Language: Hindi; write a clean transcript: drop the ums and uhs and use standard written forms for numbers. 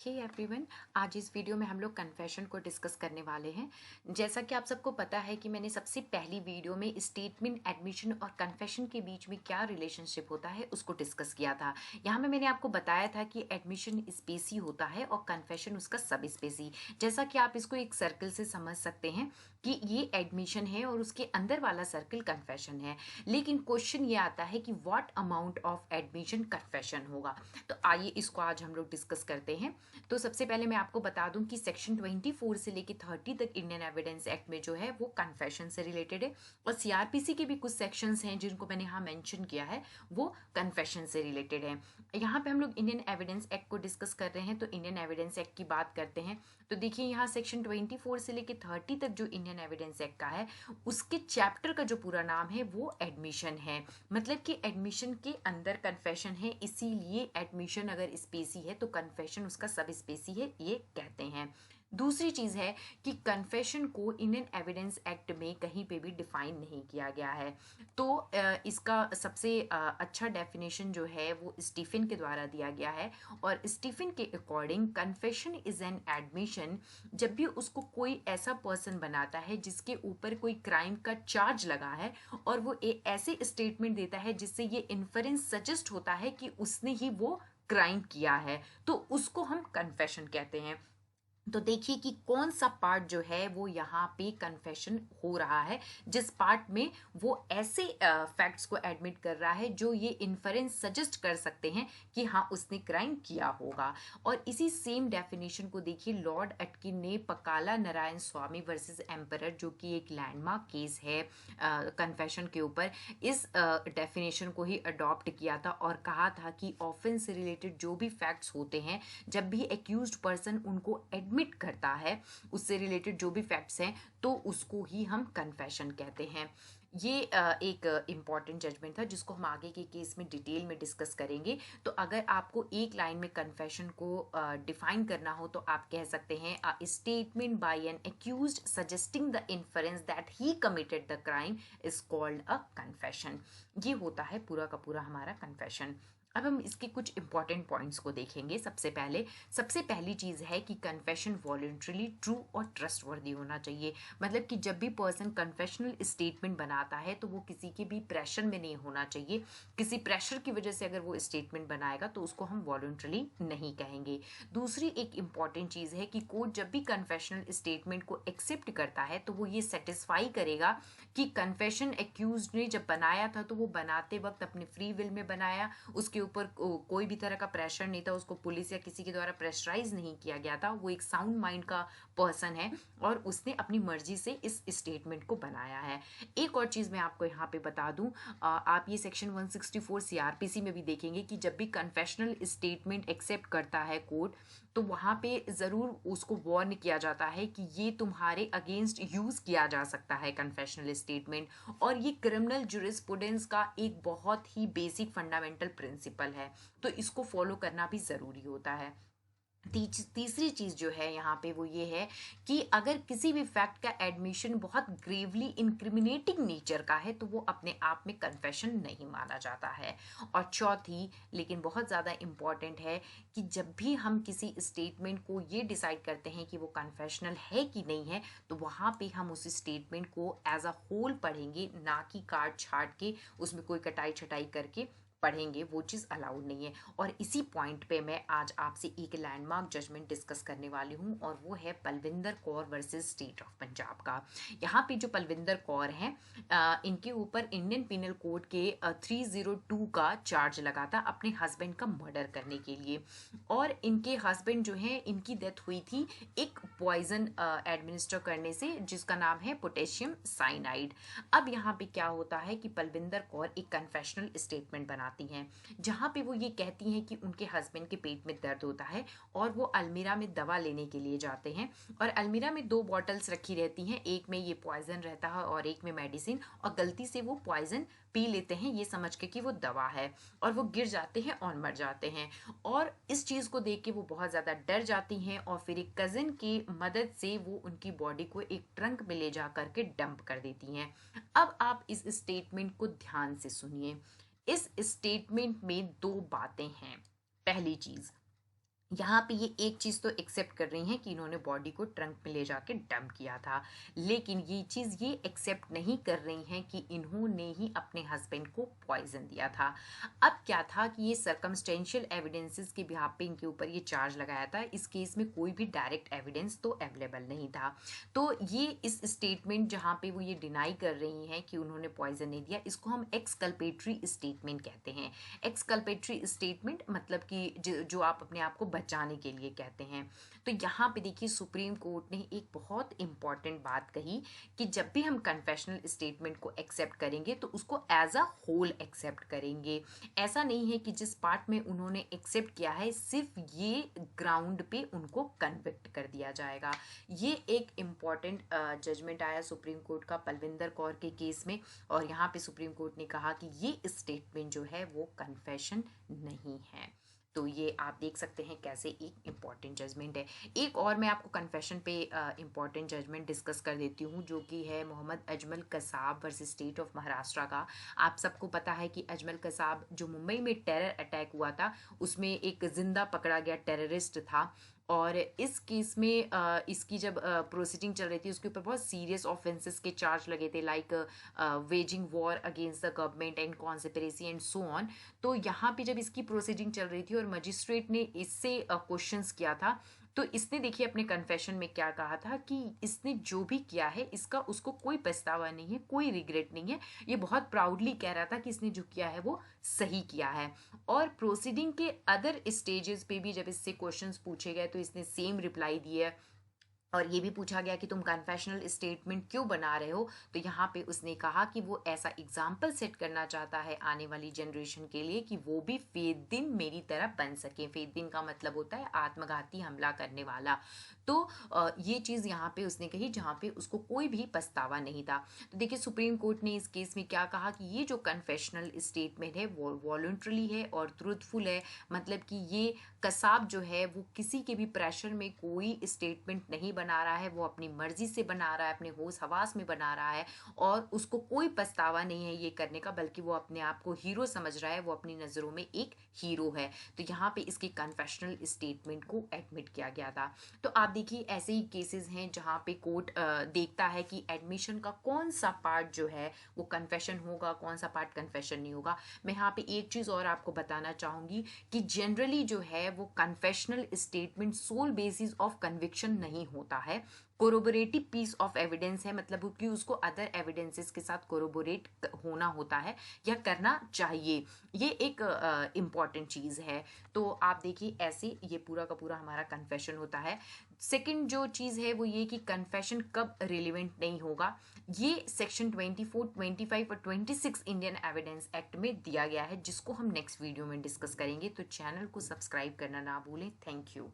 हे एवरीवन, आज इस वीडियो में हम लोग कन्फेशन को डिस्कस करने वाले हैं। जैसा कि आप सबको पता है कि मैंने सबसे पहली वीडियो में स्टेटमेंट, एडमिशन और कन्फेशन के बीच में क्या रिलेशनशिप होता है उसको डिस्कस किया था। यहाँ में मैंने आपको बताया था कि एडमिशन स्पेसी होता है और कन्फेशन उसका सब स्पेसी। जैसा कि आप इसको एक सर्कल से समझ सकते हैं कि ये एडमिशन है और उसके अंदर वाला सर्कल कन्फेशन है। लेकिन क्वेश्चन ये आता है कि what amount of admission confession होगा। तो आइए इसको आज हम लोग डिस्कस करते हैं। तो सबसे पहले मैं आपको बता दूं कि सेक्शन 24 से लेकर 30 तक इंडियन एविडेंस एक्ट में जो है वो कन्फेशन से रिलेटेड है, और सीआरपीसी के भी कुछ सेक्शंस हैं जिनको मैंने यहाँ मेंशन किया है, वो कन्फेशन से रिलेटेड है। यहाँ पे हम लोग इंडियन एविडेंस एक्ट को डिस्कस कर रहे हैं, तो इंडियन एविडेंस एक्ट की बात करते हैं। तो देखिए यहाँ सेक्शन 24 से लेकर 30 तक जो इंडियन एविडेंस एक्ट का है, उसके चैप्टर का जो पूरा नाम है वो एडमिशन है। मतलब कि एडमिशन के अंदर कन्फेशन है, इसीलिए एडमिशन अगर स्पेसी है तो कन्फेशन उसका सब स्पेसी है, ये कहते हैं। दूसरी चीज है कि कन्फेशन को इंडियन एविडेंस एक्ट में कहीं पे भी डिफाइन नहीं किया गया है। तो इसका सबसे अच्छा डेफिनेशन जो है वो स्टीफन के द्वारा दिया गया है, और स्टीफन के according confession is an admission जब भी उसको कोई ऐसा पर्सन बनाता है जिसके ऊपर कोई क्राइम का चार्ज लगा है, और वो ऐसे स्टेटमेंट देता है जिससे ये इन्फरेंस सजेस्ट होता है कि उसने ही वो क्राइम किया है, तो उसको हम कन्फेशन कहते हैं। तो देखिए कि कौन सा पार्ट जो है वो यहाँ पे कन्फेशन हो रहा है, जिस पार्ट में वो ऐसे फैक्ट्स को एडमिट कर रहा है जो ये इन्फरेंस सजेस्ट कर सकते हैं कि हाँ उसने क्राइम किया होगा। और इसी सेम डेफिनेशन को देखिए लॉर्ड एटकिन ने पकाला नारायण स्वामी वर्सेस एम्परर, जो कि एक लैंडमार्क केस है कन्फेशन के ऊपर, इस डेफिनेशन को ही अडॉप्ट किया था और कहा था कि ऑफेंस से रिलेटेड जो भी फैक्ट्स होते हैं, जब भी एक्यूज्ड पर्सन उनको एडमिट करता है, उससे रिलेटेड जो भी फैक्ट्स हैं, तो उसको ही हम कन्फेशन कहते हैं। ये एक इम्पॉर्टेंट जजमेंट था जिसको हम आगे के केस में डिटेल में डिस्कस करेंगे। तो अगर आपको एक लाइन में कन्फेशन को डिफाइन करना हो तो आप कह सकते हैं statement by N accused suggesting the inference that he committed the crime is called a confession. ये होता है पूरा का पूरा हमारा कन्फेशन। अब हम इसके कुछ इंपॉर्टेंट पॉइंट्स को देखेंगे। सबसे पहली चीज है कि कन्फेशन वॉलंटरीली ट्रू और ट्रस्टवर्दी होना चाहिए। मतलब कि जब भी पर्सन कन्फेशनल स्टेटमेंट बनाता है तो वो किसी के भी प्रेशर में नहीं होना चाहिए। किसी प्रेशर की वजह से अगर वो स्टेटमेंट बनाएगा तो उसको हम वॉलंटरीली नहीं कहेंगे। दूसरी एक इंपॉर्टेंट चीज है कि कोर्ट जब भी कन्फेशनल स्टेटमेंट को एक्सेप्ट करता है तो वो ये सेटिस्फाई करेगा कि कन्फेशन एक्यूज ने जब बनाया था तो वो बनाते वक्त अपने फ्री विल में बनाया, उसके ऊपर कोई भी तरह का प्रेशर नहीं था, उसको पुलिस या किसी के द्वारा प्रेशराइज नहीं किया गया था, वो एक साउंड माइंड का पर्सन है और उसने अपनी मर्जी से इस स्टेटमेंट को बनाया है। एक और चीज मैं आपको यहाँ पे बता दूं, आप ये सेक्शन 164 सीआरपीसी में भी देखेंगे कि जब भी कन्फेशनल स्टेटमेंट एक्सेप्ट करता है कोर्ट, तो वहां पे जरूर उसको वार्न किया जाता है कि ये तुम्हारे अगेंस्ट यूज किया जा सकता है कन्फेशनल स्टेटमेंट, और ये क्रिमिनल जुरिस्प्रूडेंस का एक बहुत ही बेसिक फंडामेंटल प्रिंसिपल है, तो इसको फॉलो करना भी जरूरी होता है। तीसरी चीज जो है यहाँ पे वो ये है कि अगर किसी भी फैक्ट का एडमिशन बहुत ग्रेवली इंक्रिमिनेटिंग नेचर का है तो वो अपने आप में कन्फेशन नहीं माना जाता है। और चौथी लेकिन बहुत ज़्यादा इम्पॉर्टेंट है कि जब भी हम किसी स्टेटमेंट को ये डिसाइड करते हैं कि वो कन्फेशनल है कि नहीं है, तो वहाँ पे हम उस स्टेटमेंट को एज अ होल पढ़ेंगे, ना कि काट छाट के उसमें कोई कटाई छटाई करके पढ़ेंगे, वो चीज़ अलाउड नहीं है। और इसी पॉइंट पे मैं आज आपसे एक लैंडमार्क जजमेंट डिस्कस करने वाली हूँ, और वो है Palvinder Kaur versus state of Punjab का। यहाँ पे जो पलविंदर कौर हैं, इनके ऊपर इंडियन पिनल कोड के 302 का चार्ज लगा था अपने हस्बैंड का मर्डर करने के लिए, और इनके हस्बैंड जो है इनकी डेथ हुई थी एक पॉइजन एडमिनिस्टर करने से जिसका नाम है पोटेशियम साइनाइड। अब यहाँ पे क्या होता है कि पलविंदर कौर एक कन्फेशनल स्टेटमेंट बनाती हैं जहाँ पे वो ये कहती हैं कि उनके हस्बैंड के पेट में दर्द होता है और वो अलमीरा में दवा लेने के लिए जाते हैं, और अलमीरा में दो बॉटल्स रखी रहती हैं, एक में ये पॉइजन रहता है और एक में मेडिसिन, और गलती से वो पॉइजन पी लेते हैं ये समझ के कि वो दवा है, और वो गिर जाते हैं और मर जाते हैं। और इस चीज को देख के वो बहुत ज्यादा डर जाती हैं और फिर एक कजिन की मदद से वो उनकी बॉडी को एक ट्रंक में ले जा करके डंप कर देती हैं। अब आप इस स्टेटमेंट को ध्यान से सुनिए। इस स्टेटमेंट में दो बातें हैं। पहली चीज, यहाँ पे ये एक चीज़ तो एक्सेप्ट कर रही हैं कि इन्होंने बॉडी को ट्रंक में ले जाके डंप किया था, लेकिन ये चीज़ ये एक्सेप्ट नहीं कर रही हैं कि इन्होंने ही अपने हस्बैंड को पॉइजन दिया था। अब क्या था कि ये सर्कमस्टेंशियल एविडेंसेस के बिहाफ पे इनके ऊपर ये चार्ज लगाया था। इस केस में कोई भी डायरेक्ट एविडेंस तो अवेलेबल नहीं था। तो ये इस स्टेटमेंट जहाँ पे वो ये डिनाई कर रही हैं कि उन्होंने पॉइजन नहीं दिया, इसको हम एक्सकल्पेटरी स्टेटमेंट कहते हैं। एक्सकल्पेटरी स्टेटमेंट मतलब कि जो आप अपने आप को बचाने के लिए कहते हैं। तो यहाँ पे देखिए सुप्रीम कोर्ट ने एक बहुत इंपॉर्टेंट बात कही कि जब भी हम कन्फेशनल स्टेटमेंट को एक्सेप्ट करेंगे तो उसको एज अ होल एक्सेप्ट करेंगे। ऐसा नहीं है कि जिस पार्ट में उन्होंने एक्सेप्ट किया है सिर्फ ये ग्राउंड पे उनको कन्विक्ट कर दिया जाएगा। ये एक इम्पॉर्टेंट जजमेंट आया सुप्रीम कोर्ट का पलविंदर कौर के केस में, और यहाँ पे सुप्रीम कोर्ट ने कहा कि ये स्टेटमेंट जो है वो कन्फेशन नहीं है। तो ये आप देख सकते हैं कैसे एक इम्पॉर्टेंट जजमेंट है। एक और मैं आपको कन्फेशन पे इम्पॉर्टेंट जजमेंट डिस्कस कर देती हूँ, जो कि है Mohammad Ajmal Kasab versus state of Maharashtra का। आप सबको पता है कि अजमल कसाब जो मुंबई में टेरर अटैक हुआ था उसमें एक जिंदा पकड़ा गया टेररिस्ट था, और इस केस में इसकी जब प्रोसीडिंग चल रही थी उसके ऊपर बहुत सीरियस ऑफेंसेस के चार्ज लगे थे, like waging war against the government and conspiracy and so on. तो यहाँ पे जब इसकी प्रोसीडिंग चल रही थी और मजिस्ट्रेट ने इससे क्वेश्चंस किया था, तो इसने देखिए अपने कन्फेशन में क्या कहा था कि इसने जो भी किया है इसका उसको कोई पछतावा नहीं है, कोई रिग्रेट नहीं है। ये बहुत प्राउडली कह रहा था कि इसने जो किया है वो सही किया है। और प्रोसीडिंग के अदर स्टेजेस पे भी जब इससे क्वेश्चंस पूछे गए तो इसने सेम रिप्लाई दिया, और ये भी पूछा गया कि तुम कन्फेशनल स्टेटमेंट क्यों बना रहे हो, तो यहाँ पे उसने कहा कि वो ऐसा एग्जाम्पल सेट करना चाहता है आने वाली जनरेशन के लिए कि वो भी फेद्दिन मेरी तरह बन सके। फेद्दिन का मतलब होता है आत्मघाती हमला करने वाला। तो ये चीज़ यहाँ पे उसने कही जहाँ पे उसको कोई भी पछतावा नहीं था। तो देखिए सुप्रीम कोर्ट ने इस केस में क्या कहा कि ये जो कन्फेशनल स्टेटमेंट है वो वॉलंटरी है और ट्रूथफुल है। मतलब कि ये कसाब जो है वो किसी के भी प्रेशर में कोई स्टेटमेंट नहीं बना रहा है, वो अपनी मर्जी से बना रहा है, अपने होश हवास में बना रहा है, और उसको कोई पछतावा नहीं है ये करने का, बल्कि वो अपने आप को हीरो समझ रहा है, वो अपनी नज़रों में एक हीरो है। तो यहाँ पे इसके कन्फेशनल स्टेटमेंट को एडमिट किया गया था। तो आप देखिए ऐसे ही केसेस हैं जहाँ पे कोर्ट देखता है कि एडमिशन का कौन सा पार्ट जो है वो कन्फेशन होगा, कौन सा पार्ट कन्फेशन नहीं होगा। मैं यहाँ पे एक चीज़ और आपको बताना चाहूँगी कि जनरली जो है वो confessional statement sole basis of conviction नहीं होता है, कोरोबोरेटिव पीस ऑफ एविडेंस है। मतलब कि उसको अदर एविडेंसेस के साथ कोरोबोरेट होना होता है या करना चाहिए। ये एक इम्पॉर्टेंट चीज़ है। तो आप देखिए ऐसे ये पूरा का पूरा हमारा कन्फेशन होता है। सेकंड जो चीज़ है वो ये कि कन्फेशन कब रिलेवेंट नहीं होगा, ये सेक्शन 24, 25 और 26 इंडियन एविडेंस एक्ट में दिया गया है, जिसको हम नेक्स्ट वीडियो में डिस्कस करेंगे। तो चैनल को सब्सक्राइब करना ना भूलें। Thank you.